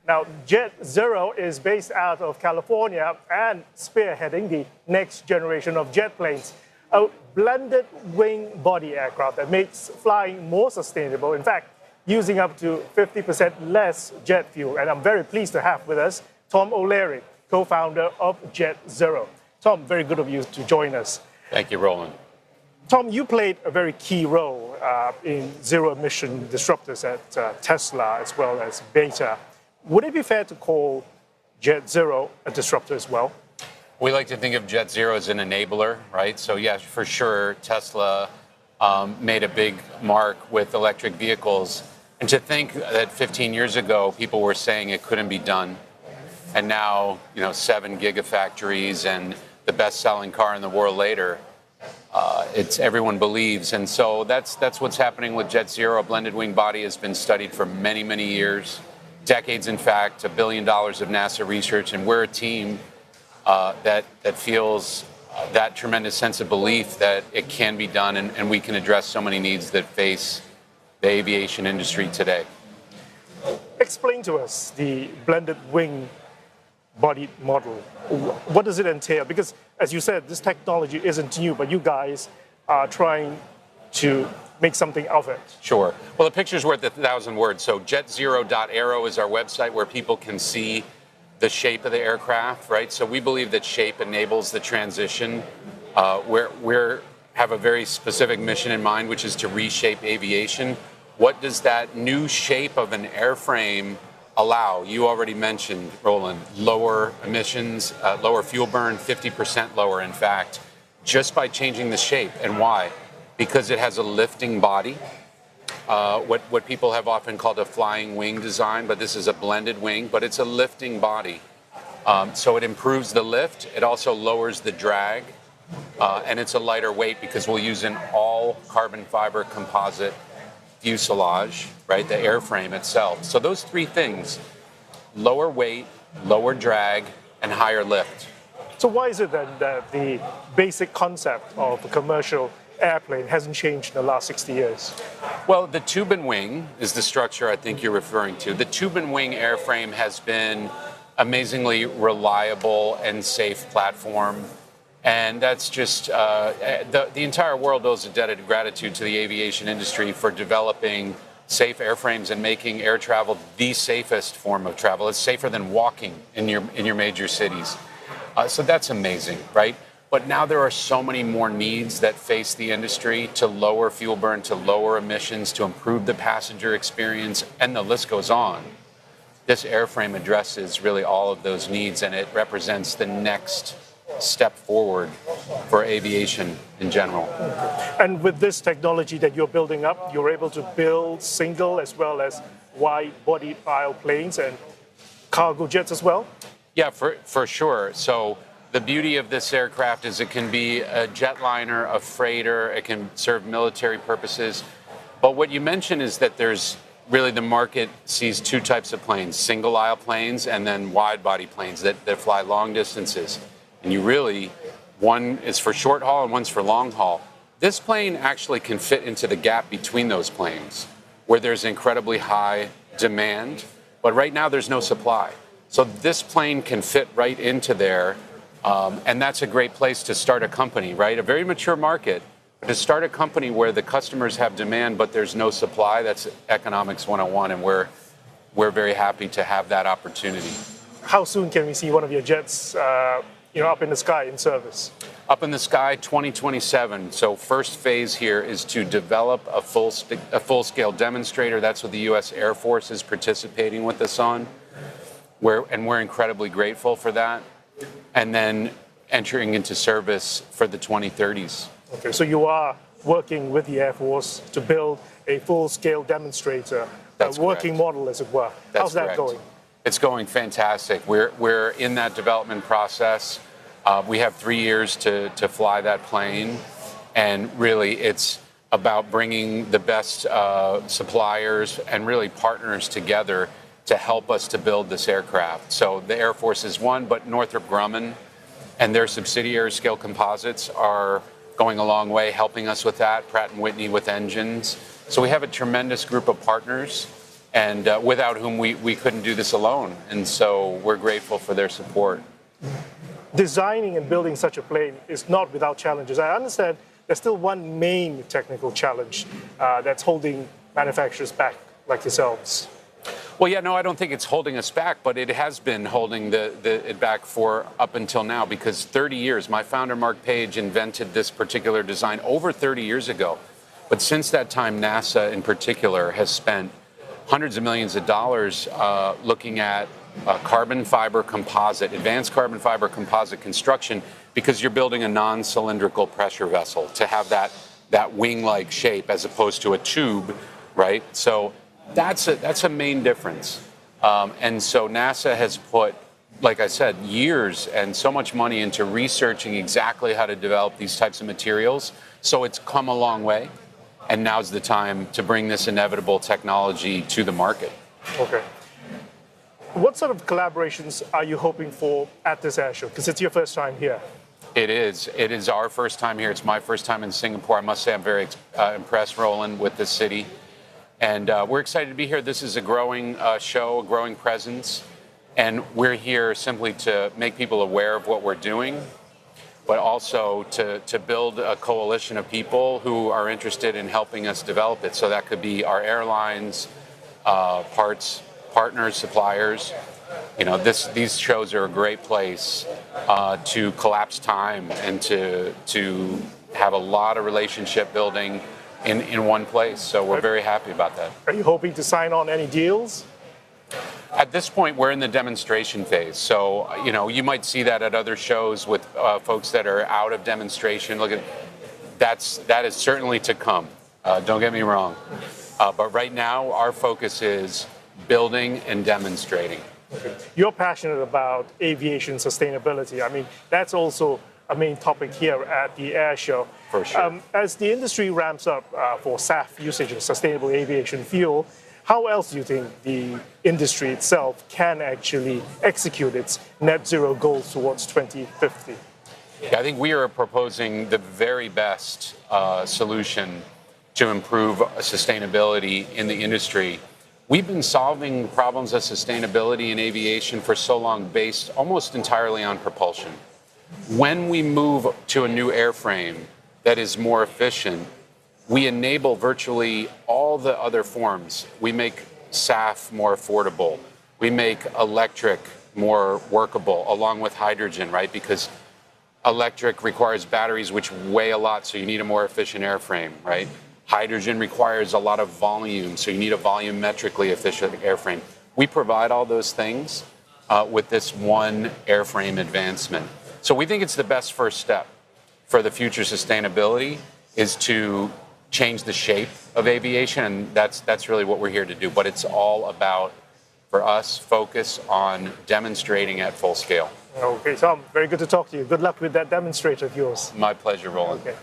Now, JetZero is based out of California and spearheading the next generation of jet planes, a blended wing body aircraft that makes flying more sustainable. In fact, using up to 50% less jet fuel. And I'm very pleased to have with us Tom O'Leary, co-founder of JetZero. Tom, very good of you to join us. Thank you, Roland. Tom, you played a very key role in zero-emission disruptors at Tesla as well as Beta. Would it be fair to call JetZero a disruptor as well? We like to think of JetZero as an enabler, right? So yes, for sure, Tesla made a big mark with electric vehicles. And to think that 15 years ago, people were saying it couldn't be done. And now, 7 gigafactories and the best-selling car in the world later, everyone believes. And so that's what's happening with JetZero. A blended wing body has been studied for many, many years, decades, in fact, $1 billion of NASA research. And we're a team that feels that tremendous sense of belief that it can be done and we can address so many needs that face the aviation industry today. Explain to us the blended wing body model. What does it entail? Because, as you said, this technology isn't new, but you guys are trying to make something of it. Sure. Well, the picture's worth 1,000 words. So JetZero.aero is our website where people can see the shape of the aircraft, right? So we believe that shape enables the transition. We have a very specific mission in mind, which is to reshape aviation. What does that new shape of an airframe allow? You already mentioned, Roland, lower emissions, lower fuel burn, 50% lower, in fact, just by changing the shape. And why? Because it has a lifting body, what people have often called a flying wing design, but this is a blended wing, but it's a lifting body. So it improves the lift. It also lowers the drag, and it's a lighter weight because we'll use an all carbon fiber composite fuselage, right, the airframe itself. So those three things, lower weight, lower drag, and higher lift. So why is it then that the basic concept of a commercial airplane hasn't changed in the last 60 years? Well, the tube and wing is the structure I think you're referring to. The tube and wing airframe has been amazingly reliable and safe platform. And that's just, the entire world owes a debt of gratitude to the aviation industry for developing safe airframes and making air travel the safest form of travel. It's safer than walking in your major cities. So that's amazing, right? But now there are so many more needs that face the industry to lower fuel burn, to lower emissions, to improve the passenger experience, and the list goes on. This airframe addresses really all of those needs, and it represents the next step forward for aviation in general. And with this technology that you're building up, you're able to build single as well as wide body aisle planes and cargo jets as well? Yeah, for sure. So the beauty of this aircraft is it can be a jetliner, a freighter, it can serve military purposes. But what you mentioned is that there's really the market sees two types of planes, single aisle planes and then wide body planes that fly long distances. And one is for short haul and one's for long haul. This plane actually can fit into the gap between those planes where there's incredibly high demand, but right now there's no supply. So this plane can fit right into there, and that's a great place to start a company, right? A very mature market, but to start a company where the customers have demand but there's no supply, that's economics 101, and we're very happy to have that opportunity. How soon can we see one of your jets up in the sky in service? Up in the sky, 2027. So first phase here is to develop a full-scale demonstrator. That's what the U.S. Air Force is participating with us on. We're incredibly grateful for that. And then entering into service for the 2030s. Okay, so you are working with the Air Force to build a full-scale demonstrator, That's a working correct. model, as it were. That's How's that correct. going? It's going fantastic. We're in that development process. We have 3 years to fly that plane, and really it's about bringing the best suppliers and really partners together to help us to build this aircraft. So the Air Force is one, but Northrop Grumman and their subsidiary Scale Composites are going a long way helping us with that, Pratt & Whitney with engines. So we have a tremendous group of partners, and without whom we couldn't do this alone. And so we're grateful for their support. Designing and building such a plane is not without challenges. I understand there's still one main technical challenge that's holding manufacturers back, like yourselves. Well, yeah, no, I don't think it's holding us back, but it has been holding it back for up until now, because 30 years, my founder, Mark Page, invented this particular design over 30 years ago. But since that time, NASA in particular has spent hundreds of millions of dollars looking at carbon fiber composite, advanced carbon fiber composite construction, because you're building a non-cylindrical pressure vessel to have that wing-like shape as opposed to a tube, right? So that's a main difference. And so NASA has put, like I said, years and so much money into researching exactly how to develop these types of materials. So it's come a long way. And now's the time to bring this inevitable technology to the market. Okay. What sort of collaborations are you hoping for at this air show? Because it's your first time here. It is. It is our first time here. It's my first time in Singapore. I must say I'm very impressed, Roland, with this city. And we're excited to be here. This is a growing show, a growing presence. And we're here simply to make people aware of what we're doing, but also to build a coalition of people who are interested in helping us develop it. So that could be our airlines, parts partners, suppliers. You know, these shows are a great place to collapse time and to have a lot of relationship building in one place. So we're very happy about that. Are you hoping to sign on any deals? At this point, we're in the demonstration phase. So, you know, you might see that at other shows with folks that are out of demonstration. Look at that is certainly to come. Don't get me wrong. But right now, our focus is building and demonstrating. Okay. You're passionate about aviation sustainability. I mean, that's also a main topic here at the air show. For sure. As the industry ramps up for SAF usage of sustainable aviation fuel, how else do you think the industry itself can actually execute its net zero goals towards 2050? Yeah, I think we are proposing the very best solution to improve sustainability in the industry. We've been solving problems of sustainability in aviation for so long based almost entirely on propulsion. When we move to a new airframe that is more efficient, we enable virtually all the other forms. We make SAF more affordable. We make electric more workable, along with hydrogen, right? Because electric requires batteries which weigh a lot, so you need a more efficient airframe, right? Hydrogen requires a lot of volume, so you need a volumetrically efficient airframe. We provide all those things with this one airframe advancement. So we think it's the best first step for the future sustainability is to change the shape of aviation, and that's really what we're here to do. But it's all about, for us, focus on demonstrating at full scale. Okay, Tom, very good to talk to you. Good luck with that demonstrator of yours. My pleasure, Roland. Okay.